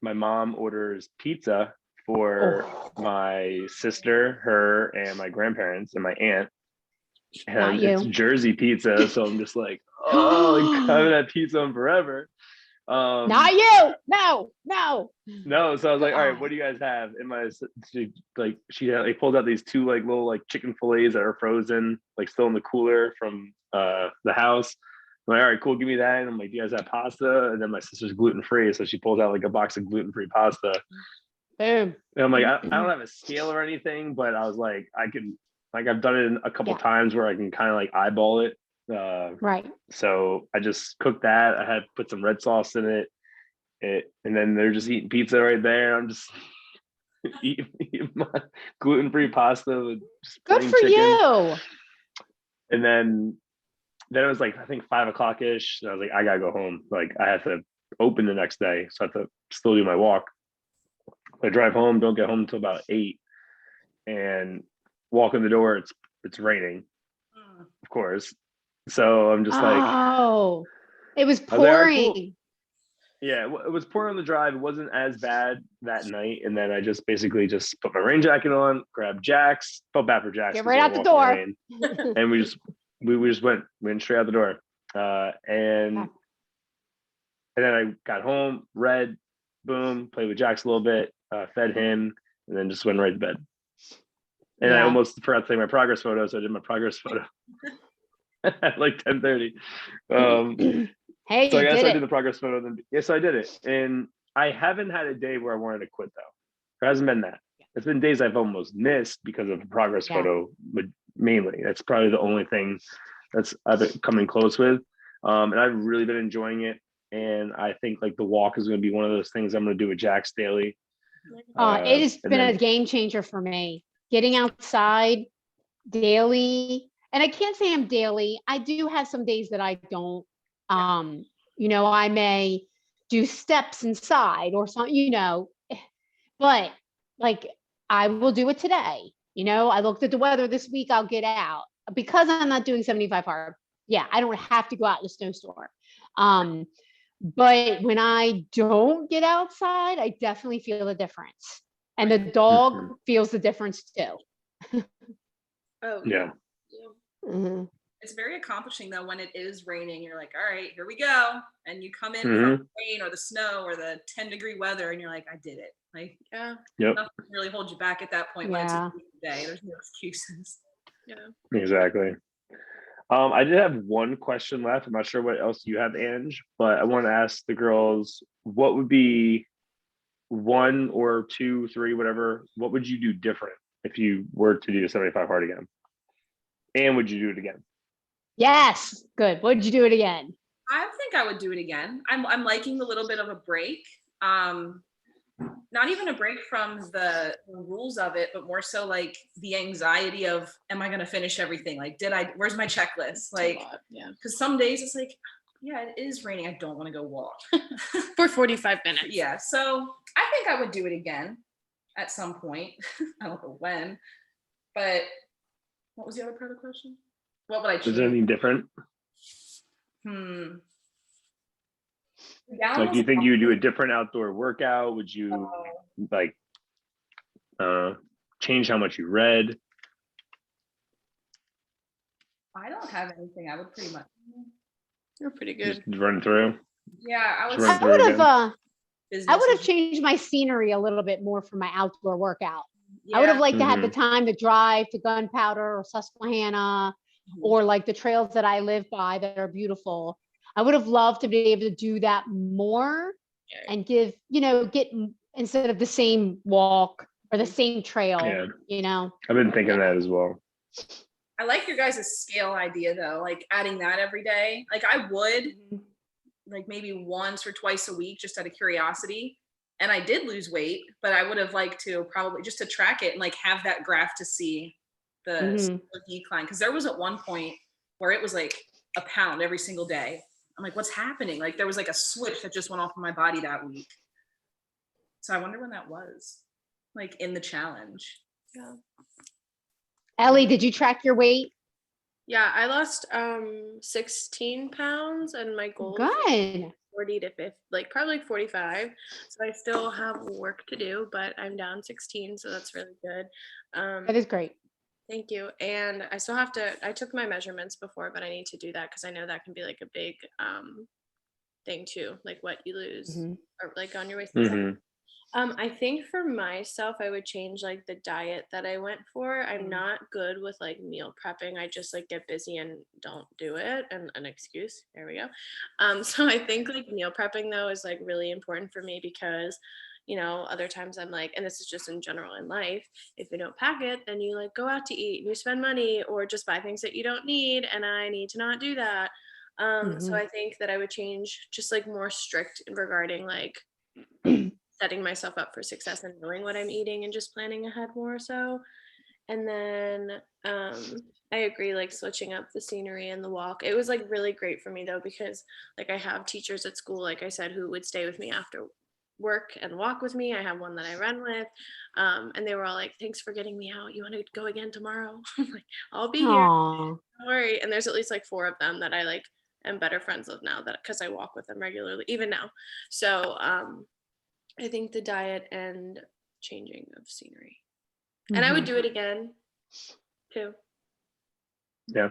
My mom orders pizza for my sister, her, and my grandparents and my aunt. Not And you. it's Jersey pizza. So I'm just like, oh, like, I haven't had pizza in forever. Not you. No. No, so I was like, all right, Oh. what do you guys have? And she had, like, pulled out these two like little like chicken fillets that are frozen, like still in the cooler from the house. I'm like, all right, cool, give me that. And I'm like, do you guys have pasta? And then my sister's gluten-free, so she pulls out like a box of gluten-free pasta. Boom. And I'm like, I don't have a scale or anything, but I was like, I can, like, I've done it a couple Yeah. times where I can kind of like eyeball it. Right. So I just cooked that. I had put some red sauce in it. And then they're just eating pizza right there. I'm just eating my gluten-free pasta with just Good plain for chicken. you. And then it was like, I think 5 o'clock ish. And I was like, I gotta go home. Like, I have to open the next day, so I have to still do my walk. I drive home, don't get home until about 8, and walk in the door. It's raining, Mm. of course. So I'm just like, Oh, it was I was like, all right, pouring. cool. Yeah, it was pouring on the drive. It wasn't as bad that night. And then I just basically just put my rain jacket on, grabbed Jax, felt bad for Jax. Get 'cause right we out were the walking in door. the rain. And we just went straight out the door. And then I got home, read, boom, played with Jax a little bit, fed him, and then just went right to bed. And I Yeah. almost forgot to take my progress photo, so I did my progress photo at like 10:30. Hey, So I you guess did I it. did the progress photo. Then yes, I did it, and I haven't had a day where I wanted to quit though. There hasn't been that. It's been days I've almost missed because of the progress Yeah. photo, but mainly that's probably the only thing that's I've been coming close with. And I've really been enjoying it, and I think like the walk is going to be one of those things I'm going to do with Jax daily. It has And been a then- game changer for me. Getting outside daily, and I can't say I'm daily. I do have some days that I don't. I may do steps inside or something, but like I will do it today. I looked at the weather this week. I'll get out because I'm not doing 75 hard. Yeah, I don't have to go out in a snowstorm. But when I don't get outside, I definitely feel the difference. And the dog Mhm. feels the difference too. Oh, Yeah. yeah. Mhm. It's very accomplishing though when it is raining. You're like, all right, here we go. And you come in from Mhm. the rain or the snow or the 10-degree weather and you're like, I did it. Like Yeah. Yep. nothing can really hold you back at that point when it's a Yeah. beautiful day. There's no excuses. Yeah. Exactly. I did have one question left. I'm not sure what else you have, Ange, but I want to ask the girls, what would be one or two, three, whatever, what would you do different if you were to do the 75 hard again? And would you do it again? Yes. Good. Would you do it again? I think I would do it again. I'm liking the little bit of a break. Not even a break from the rules of it, but more so like the anxiety of, am I going to finish everything? Like, where's my checklist? It's a Like, lot, yeah. because some days it's like, yeah, it is raining. I don't want to go walk. For 45 minutes. Yeah. So I think I would do it again at some point. I don't know when, but what was the other part of the question? What would I Is there choose? anything different? Down Like, do was you think you would do a different outdoor workout? Would you like change how much you read? I don't have anything. I would pretty much. You're pretty Just good. run through? Yeah, I would. Just run I through would have again? I Business. would have changed my scenery a little bit more for my outdoor workout. I would Yeah. have liked to have the Mhm. time to drive to Gunpowder or Susquehanna or like the trails that I live by that are beautiful. I would have loved to be able to do that more Yeah. and instead of the same walk or the same trail, Yeah. you know. I've been thinking that as well. I like your guys' scale idea though, like adding that every day. Like I would, like maybe once or twice a week, just out of curiosity. And I did lose weight, but I would have liked to probably just to track it and like have that graph to see the decline. Because there was at one point where it was like a pound every single day. I'm like, what's happening? Like there was like a switch that just went off in my body that week. So I wonder when that was, like in the challenge. Yeah. Ellie, did you track your weight? Yeah, I lost 16 pounds and my goal is Good. 40 to 50, like probably like 45. So I still have work to do, but I'm down 16, so that's really good. That is great. Thank you. And I still have to, I took my measurements before, but I need to do that because I know that can be like a big thing too, like what you lose or like on your waist. Mhm. I think for myself, I would change like the diet that I went for. I'm not good with like meal prepping. I just like get busy and don't do it. And an excuse. There we go. So I think like meal prepping though is like really important for me because, you know, other times I'm like, and this is just in general in life, if you don't pack it, then you like go out to eat and you spend money or just buy things that you don't need. And I need to not do that. So I think that I would change just like more strict regarding like setting myself up for success and knowing what I'm eating and just planning ahead more so. And then I agree, like switching up the scenery and the walk. It was like really great for me though, because like I have teachers at school, like I said, who would stay with me after work and walk with me. I have one that I run with. And they were all like, thanks for getting me out. You want to go again tomorrow? I'm like, I'll be here. Aw. Don't worry. And there's at least like 4 of them that I like am better friends with now that because I walk with them regularly, even now. So I think the diet and changing of scenery. And I would do it again too. Yeah.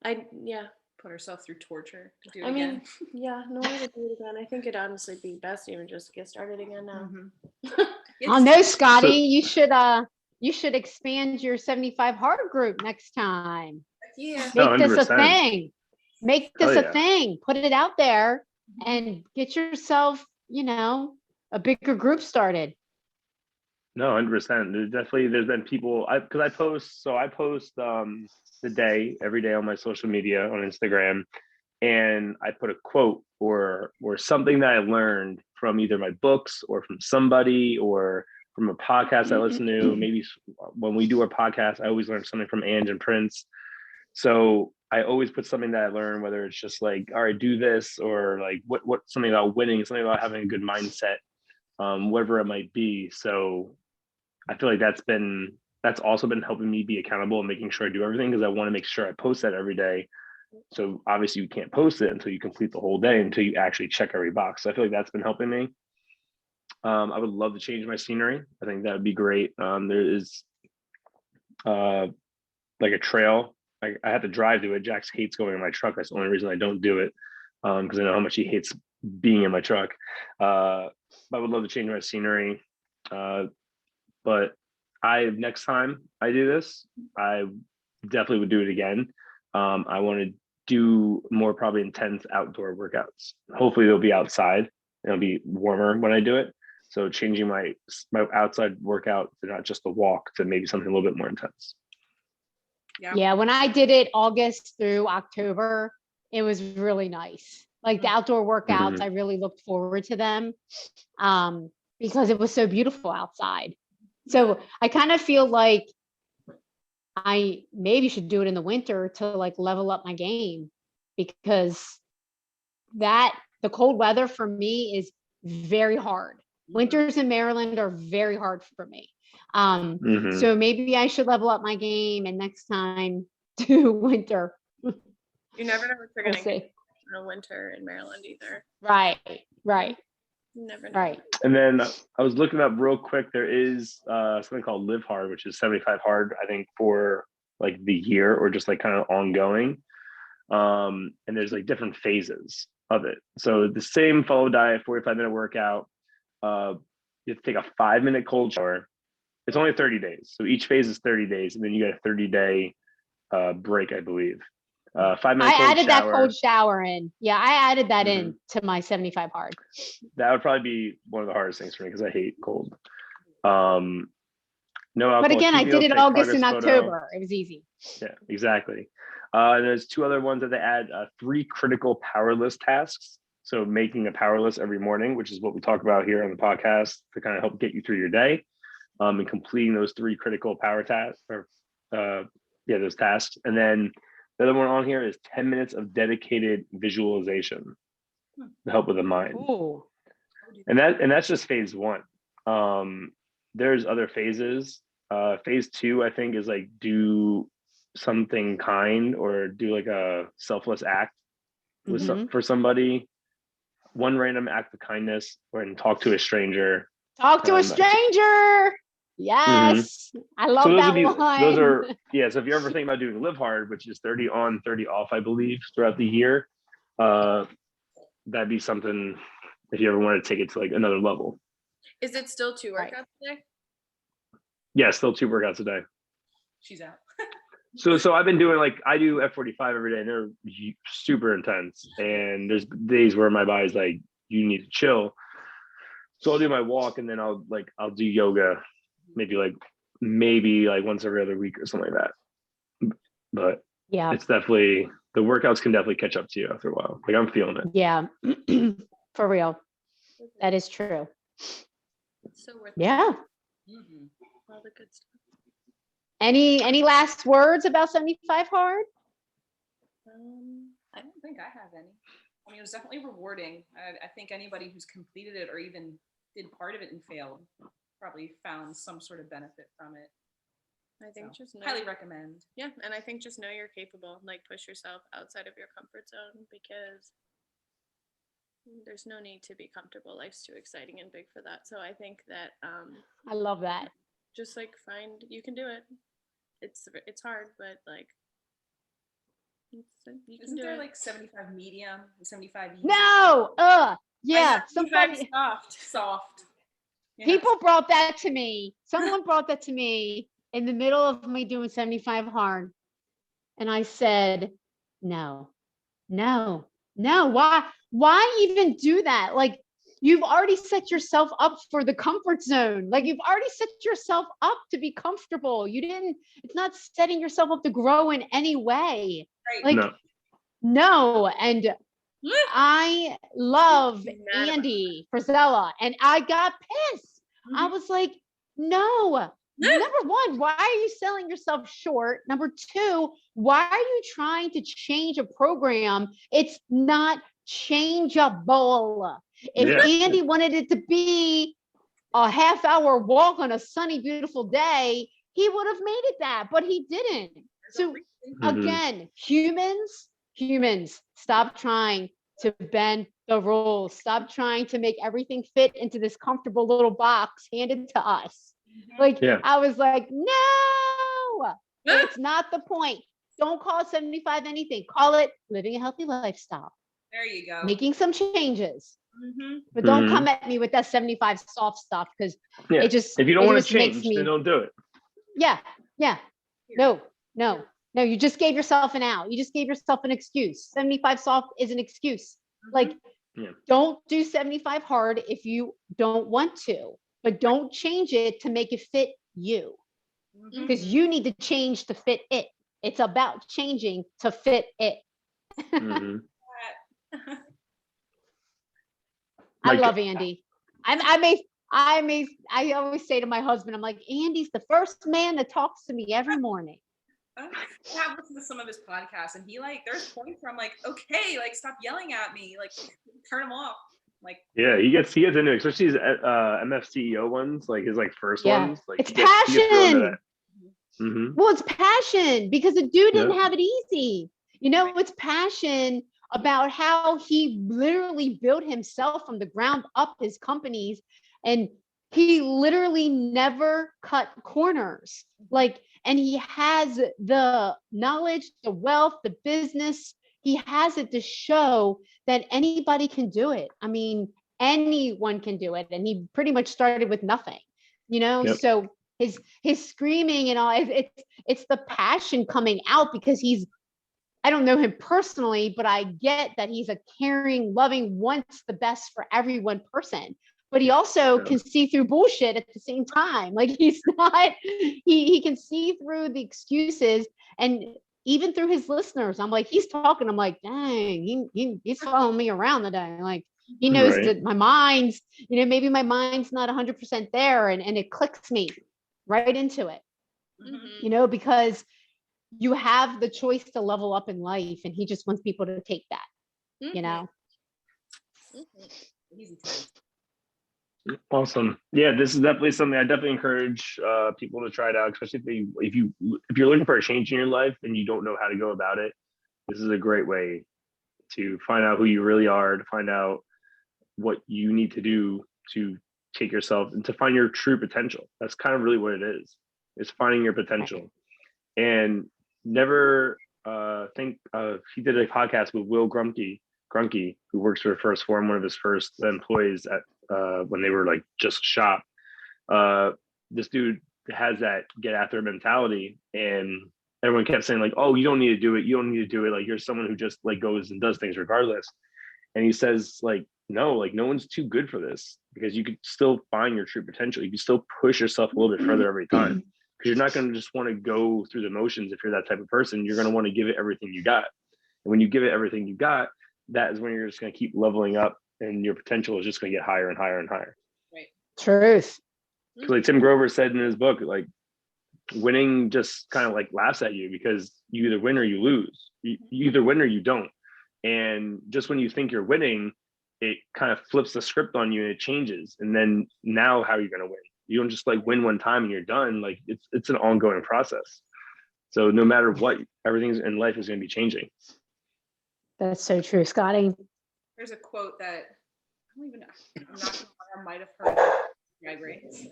Yeah. Put herself through torture to do it I mean, again. yeah, no, I would do it again. I think it'd honestly be best even just to get started again now. Oh no, Scotty, you should expand your 75 hard group next time. Yeah. Make this a 100%. thing. Make this Hell a yeah. thing. Put it out there and get yourself, you know, a bigger group started. No, 100%. There's been people I post the day every day on my social media on Instagram, and I put a quote or something that I learned from either my books or from somebody or from a podcast I listen to. Maybe when we do our podcast, I always learn something from Ange and Prince. So I always put something that I learned, whether it's just like, all right, do this, or like what something about winning, something about having a good mindset, whatever it might be. So I feel like that's also been helping me be accountable and making sure I do everything because I want to make sure I post that every day So obviously you can't post it until you complete the whole day, until you actually check every box. So I feel like that's been helping me. I would love to change my scenery. I think that would be great. There is like a trail. I have to drive to it. Jax hates going in my truck. That's the only reason I don't do it, because I know how much he hates being in my truck. But I would love to change my scenery. But next time I do this, I definitely would do it again. I want to do more probably intense outdoor workouts. Hopefully they'll be outside. It'll be warmer when I do it. So changing my outside workout to not just a walk to maybe something a little bit more intense. Yeah, when I did it August through October, it was really nice. Like the outdoor workouts, I really looked forward to them because it was so beautiful outside. So I kind of feel like I maybe should do it in the winter to like level up my game, because the cold weather for me is very hard. Winters in Maryland are very hard for me. So maybe I should level up my game and next time do winter. You never know what you're We'll gonna see. get in a winter in Maryland either. Right. You never know. Right. And then I was looking up real quick. There is something called Live Hard, which is 75 hard, I think, for like the year or just like kind of ongoing. And there's like different phases of it. So the same follow diet, 45-minute workout. You have to take a 5-minute cold shower. It's only 30 days. So each phase is 30 days. And then you get a 30-day break, I believe. 5-minute I added that shower. cold shower in. Yeah, I added that in to my 75 hard. That would probably be one of the hardest things for me because I hate cold. No alcohol. But again, I did it take August and progress photo. October. It was easy. Yeah, exactly. And there's 2 other ones that they add, 3 critical power list tasks. So making a power list every morning, which is what we talk about here on the podcast to kind of help get you through your day, and completing those 3 critical power tasks those tasks. And then the other one on here is 10 minutes of dedicated visualization to help with the mind. Ooh. And that's just phase 1. There's other phases. Phase 2, I think, is like do something kind or do like a selfless act with for somebody. One random act of kindness or talk to a stranger. Talk to a stranger. Yes. I love that line. Those are, so if you're ever thinking about doing Live Hard, which is 30 on, 30 off, I believe, throughout the year, that'd be something if you ever want to take it to like another level. Is it still 2 workouts a day? Yeah, still 2 workouts a day. She's out. So I've been doing I do F45 every day and they're super intense. And there's days where my body's like, you need to chill. So I'll do my walk and then I'll do yoga maybe once every other week or something like that. But yeah, it's definitely, the workouts can definitely catch up to you after a while. Like I'm feeling it. Yeah, for real. That is true. It's so worth Yeah. all the good stuff. Any last words about 75 hard? I don't think I have any. I mean, it was definitely rewarding. I think anybody who's completed it or even did part of it and failed probably found some sort of benefit from it. I think just highly recommend. Yeah, and I think just know you're capable. Like push yourself outside of your comfort zone because there's no need to be comfortable. Life's too exciting and big for that. So I think that I love that. Just find you can do it. It's hard, but you can do it. 75 medium and 75 easy? No, yeah, somebody soft. Yeah. People brought that to me. Someone brought that to me in the middle of me doing 75 hard. And I said, no. Why even do that? You've already set yourself up for the comfort zone. You've already set yourself up to be comfortable. It's not setting yourself up to grow in any way. Right. No. And I love Andy Frisella, and I got pissed. I was like, no. Number 1, why are you selling yourself short? Number 2, why are you trying to change a program? It's not changeable. If Andy wanted it to be a half-hour walk on a sunny, beautiful day, he would have made it that, but he didn't. So again, humans humans, stop trying to bend the rules. Stop trying to make everything fit into this comfortable little box handed to us. Like, Yeah. I was like, no, it's not the point. Don't call it 75 anything. Call it living a healthy lifestyle, There you go. making some changes. Mhm. But don't Mhm. come at me with that 75 soft stuff, because Yeah. it just, If you don't it want just to makes change, me, then don't do it. yeah. No, you just gave yourself an out. You just gave yourself an excuse. 75 soft is an excuse. Like, Yeah. don't do 75 hard if you don't want to, but don't change it to make it fit you, Mhm. because you need to change to fit it. It's about changing to fit it. Mhm. I Like- love Andy. I always say to my husband, I'm like, Andy's the first man that talks to me every morning. I have listened to some of his podcasts, and he like, there's points where I'm like, okay, like stop yelling at me, like turn him off. Like, Yeah, he gets into it, especially his MF CEO ones, like his like first Yeah. ones. Like It's he gets real into passion. that. Mhm. Well, it's passion, because the dude didn't Yeah. have it easy. You know, it's passion about how he literally built himself from the ground up, his companies, and he literally never cut corners. Like, and he has the knowledge, the wealth, the business. He has it to show that anybody can do it. I mean, anyone can do it. And he pretty much started with nothing, you know? Yep. So his screaming and all, it's the passion coming out, because I don't know him personally, but I get that he's a caring, loving, wants the best for everyone person. But he also Yeah. can see through bullshit at the same time. Like, he's not, he can see through the excuses, and even through his listeners. I'm like, he's talking, I'm like, dang, he's following me around today. Like, he knows Right. that my mind's, maybe my mind's not 100% there, and it clicks me right into it, Mhm. because you have the choice to level up in life, and he just wants people to take that, Mhm. easy time. Awesome. Yeah, this is definitely something I definitely encourage people to try it out, especially if you're looking for a change in your life and you don't know how to go about it. This is a great way to find out who you really are, to find out what you need to do to take yourself and to find your true potential. That's kind of really what it is finding your potential. And never think he did a podcast with Will Grunke, who works for First Form, one of his first employees at when they were like just shop. This dude has that get after mentality, and everyone kept saying like, "Oh, you don't need to do it. You don't need to do it. Like, you're someone who just like goes and does things regardless." And he says like, "No, like no one's too good for this, because you could still find your true potential. You can still push yourself a little bit further every time, because you're not going to just want to go through the motions. If you're that type of person, you're going to want to give it everything you got. And when you give it everything you got, that is when you're just going to keep leveling up, and your potential is just going to get higher and higher and higher." Truth. Because like Tim Grover said in his book, like winning just kind of like laughs at you, because you either win or you lose. You either win or you don't. And just when you think you're winning, it kind of flips the script on you and it changes. And then now how are you going to win? You don't just like win one time and you're done. Like it's an ongoing process. So no matter what, everything in life is going to be changing. That's so true, Scotty. There's a quote that I don't even know. I'm not gonna lie, I might have heard it. Drag Race.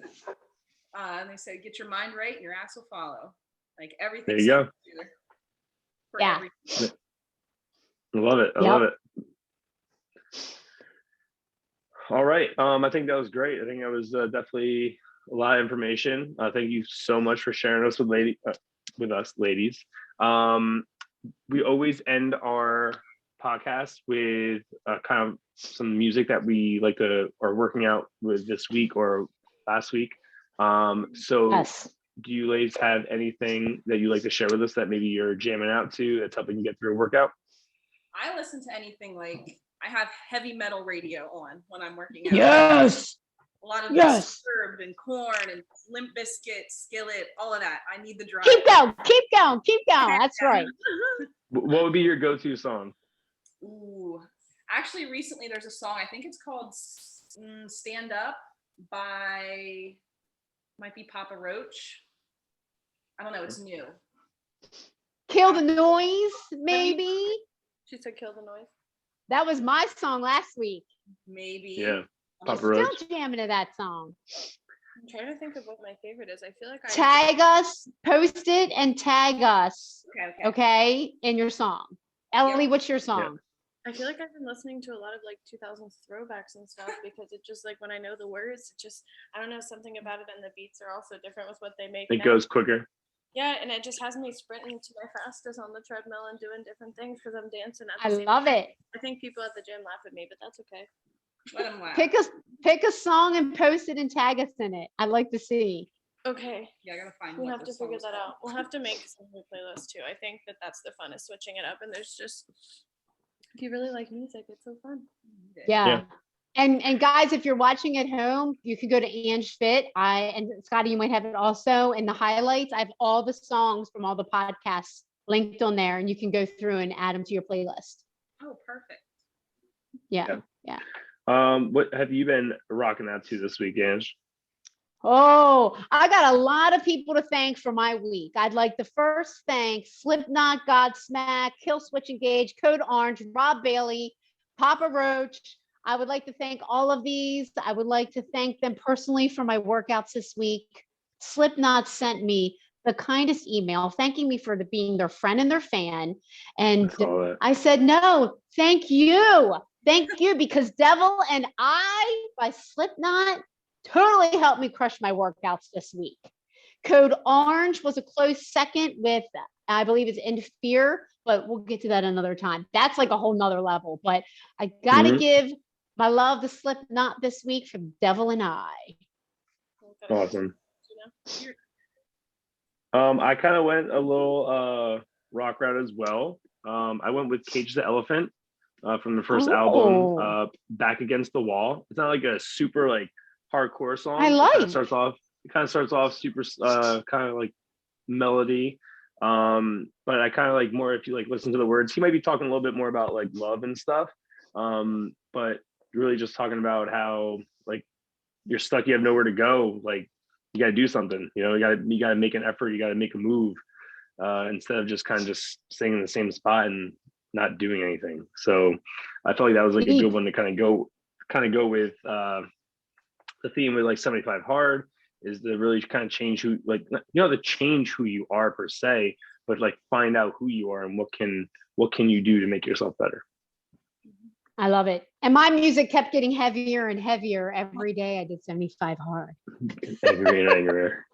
And they said, "Get your mind right, and your ass will follow." Like everything. There you go. Yeah. Everything. I love it. I love it. All right. I think that was great. I think that was definitely a lot of information. Thank you so much for sharing this with us, ladies. We always end our podcast with kind of some music that we like to are working out with this week or last week. So Yes. do you ladies have anything that you like to share with us that maybe you're jamming out to that's helping you get through a workout? I listen to anything like I have heavy metal radio on when I'm working out. Yes. A lot of Yes. Disturbed and Korn and Limp Bizkit, Skillet, all of that. I need the drive. Keep going. Keep going. Keep going. That's right. What would be your go-to song? Ooh, actually, recently there's a song. I think it's called "Stand Up" by might be Papa Roach. I don't know. It's new. Kill the noise, maybe. She said kill the noise. That was my song last week. Maybe. Yeah. I'm Papa still Roach. jamming to that song. I'm trying to think of what my favorite is. I feel like Tag us, post it, and tag us, Okay. okay, in your song. Ellie, what's your song? I feel like I've been listening to a lot of like 2000s throwbacks and stuff because it just like when I know the words, it just I don't know, something about it, and the beats are also different with what they make. It now. goes quicker. Yeah, and it just has me sprinting to my fastest on the treadmill and doing different things because I'm dancing at I the same love time. it. I think people at the gym laugh at me, but that's okay. Let him laugh. Pick a song and post it and tag us in it. I'd like to see. Okay, Yeah, I gotta find. we'll what have to this song figure is that called. out. We'll have to make some new playlists too. I think that that's the fun is switching it up, and there's just if you really like music, it's so fun. Okay. Yeah. Yeah. And guys, if you're watching at home, you can go to Ange Fit. And Scotty, you might have it also in the highlights. I have all the songs from all the podcasts linked on there, and you can go through and add them to your playlist. Oh, perfect. Yeah. What have you been rocking out to this week, Ange? Oh, I got a lot of people to thank for my week. I'd like to first thank Slipknot, Godsmack, Killswitch Engage, Code Orange, Rob Bailey, Papa Roach. I would like to thank all of these. I would like to thank them personally for my workouts this week. Slipknot sent me the kindest email thanking me for being their friend and their fan. And I saw that. I said, no, thank you. Thank you, because Devil and I by Slipknot totally helped me crush my workouts this week. Code Orange was a close second with, I believe it's In Fear, but we'll get to that another time. That's like a whole nother level, but I got to give my love to Slipknot this week from Devil and I. Awesome. I kind of went a little rock route as well. I went with Cage the Elephant from the first album, Back Against the Wall. It's not like a super like hardcore song. I like. It kind of starts off super kind of like melody. But I kind of like more if you like listen to the words. He might be talking a little bit more about like love and stuff. But really just talking about how like you're stuck, you have nowhere to go. Like you got to do something. You know, you got to make an effort. You got to make a move instead of just kind of just staying in the same spot and not doing anything. So I felt like that was like a good one to kind of go with. The theme with like 75 Hard is to really kind of change who, like, you know, to change who you are per se, but like find out who you are and what can you do to make yourself better. I love it. And my music kept getting heavier and heavier every day. I did 75 Hard. Angrier and angrier.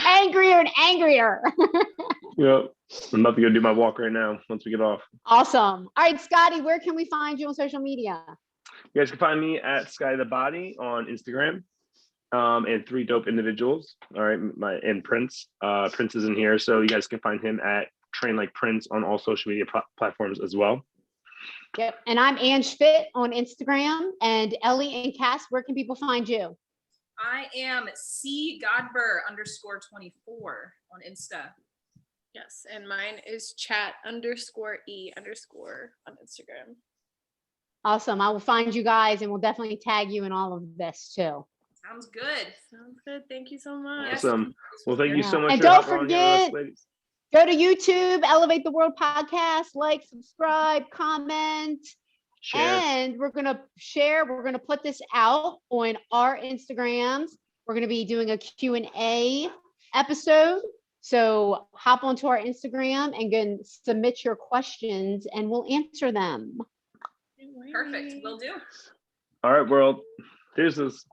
Angrier and angrier. Yep. I'm about to go do my walk right now once we get off. Awesome. All right, Scotty, where can we find you on social media? You guys can find me at Sky the Body on Instagram, and 3 Dope Individuals. All right, and Prince. Prince is in here, so you guys can find him at Train Like Prince on all social media platforms as well. Yep. And I'm Ange Fit on Instagram. And Ellie and Cass, where can people find you? I am cgodber_24 on Insta. Yes, and mine is chat_e_ on Instagram. Awesome. I will find you guys and we'll definitely tag you in all of this too. Sounds good. Sounds good. Thank you so much. Awesome. Well, thank you so much. And for don't hopping on here with us, forget, ladies. go to YouTube, Elevate the World Podcast, like, subscribe, comment. Share. And we're going to share. We're going to put this out on our Instagrams. We're going to be doing a Q&A episode. So hop onto our Instagram and then submit your questions and we'll answer them. Perfect. Will do. All right, world. Deuces.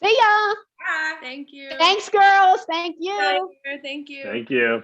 See ya. Bye. Thank you. Thanks, girls. Thank you. Thank you. Thank you.